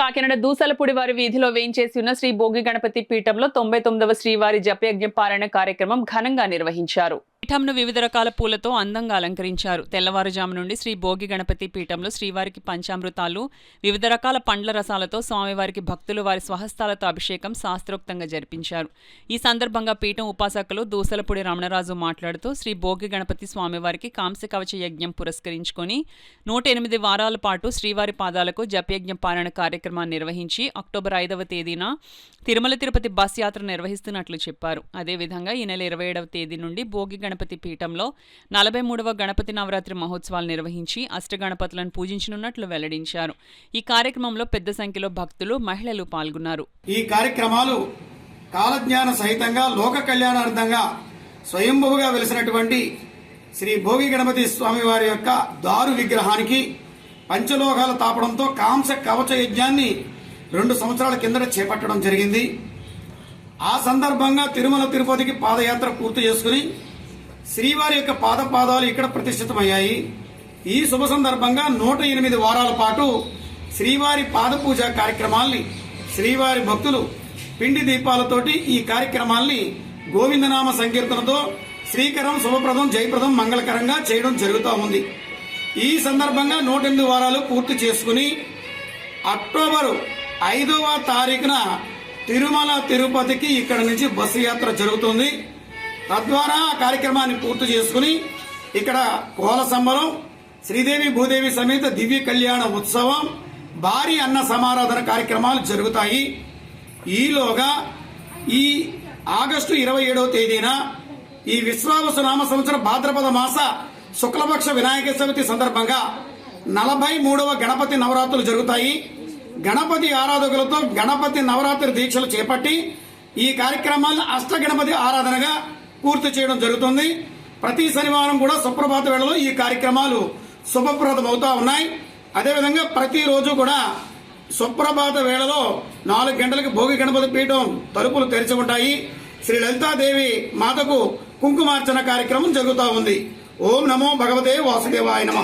కాకినాడ దూసలపూడి వారి వీధిలో వేయించేసి ఉన్న శ్రీ భోగి గణపతి పీఠంలో 99వ శ్రీవారి జపయజ్ఞ పారాయణ కార్యక్రమం ఘనంగా నిర్వహించారు. పీఠంను వివిధ రకాల పూలతో అందంగా అలంకరించారు. తెల్లవారుజాము నుండి శ్రీ భోగి గణపతి పీఠంలో శ్రీవారికి పంచామృతాలు, వివిధ రకాల పండ్ల రసాలతో స్వామివారికి భక్తులు వారి స్వహస్తాలతో అభిషేకం శాస్త్రోక్తంగా జరిపించారు. ఈ సందర్భంగా పీఠం ఉపాసకులు దూసలపూడి రమణరాజు మాట్లాడుతూ శ్రీ భోగి గణపతి స్వామివారికి కాంస్య కవచ యజ్ఞం పురస్కరించుకొని 108 వారాల పాటు శ్రీవారి పాదాలకు జపయజ్ఞ పారాయణ కార్యక్రమాన్ని నిర్వహించి అక్టోబర్ 5వ తేదీన తిరుమల తిరుపతి బస్ యాత్ర నిర్వహిస్తున్నట్లు చెప్పారు. అదేవిధంగా ఈ నెల 27వ తేదీ నుండి భోగి గణపతి పీఠంలో 43వ గణపతి నవరాత్రి మహోత్సవాలు నిర్వహించి అష్టగణపతులను పూజించనున్నట్లు వెల్లడించారు. ఈ కార్యక్రమంలో పెద్ద సంఖ్యలో భక్తులు, మహిళలు పాల్గొన్నారు. ఈ కార్యక్రమాలు కాలజ్ఞాన సహితంగా లోక కళ్యాణార్థంగా స్వయంభువుగా వెలిసినటువంటి శ్రీ భోగి గణపతి స్వామి వారి యొక్క దారు విగ్రహానికి పంచలోహాల తాపడంతో కాంస కవచ యజ్ఞాన్ని 2 సంవత్సరాల కిందట చేపట్టడం జరిగింది. ఆ సందర్భంగా తిరుమల తిరుపతికి పాదయాత్ర పూర్తి చేసుకుని శ్రీవారి యొక్క పాదాలు ఇక్కడ ప్రతిష్ఠితమయ్యాయి. ఈ శుభ సందర్భంగా 108 వారాల పాటు శ్రీవారి పాద పూజ కార్యక్రమాల్ని శ్రీవారి భక్తులు పిండి దీపాలతోటి ఈ కార్యక్రమాల్ని గోవిందనామ సంకీర్తనతో శ్రీకరం, శుభప్రదం, జయప్రదం, మంగళకరంగా చేయడం జరుగుతూ ఉంది. ఈ సందర్భంగా 108 వారాలు పూర్తి చేసుకుని అక్టోబర్ 5వ తారీఖున తిరుమల తిరుపతికి ఇక్కడ నుంచి బస్సు యాత్ర జరుగుతుంది. తద్వారా ఆ కార్యక్రమాన్ని పూర్తి చేసుకుని ఇక్కడ కోల సంబరం, శ్రీదేవి భూదేవి సమేత దివ్య కళ్యాణ ఉత్సవం, భారీ అన్న సమారాధన కార్యక్రమాలు జరుగుతాయి. ఈలోగా ఈ ఆగస్టు 27వ తేదీన ఈ విశ్వావసు నామ సంవత్సర భాద్రపద మాస శుక్లపక్ష వినాయక చవితి సందర్భంగా 43వ గణపతి నవరాత్రులు జరుగుతాయి. గణపతి ఆరాధకులతో గణపతి నవరాత్రి దీక్షలు చేపట్టి ఈ కార్యక్రమాలను అష్టగణపతి ఆరాధనగా పూర్తి చేయడం జరుగుతుంది. ప్రతి శనివారం కూడా సుప్రభాత వేళలో ఈ కార్యక్రమాలు శుభప్రదం అవుతా ఉన్నాయి. అదేవిధంగా ప్రతిరోజు కూడా సుప్రభాత వేళలో 4 గంటలకు భోగి గణపతి పీఠం తలుపులు తెరిచి ఉంటాయి. శ్రీ లలితాదేవి మాతకు కుంకుమార్చన కార్యక్రమం జరుగుతూ ఉంది. ఓం నమో భగవతే వాసుదేవాయ నమః.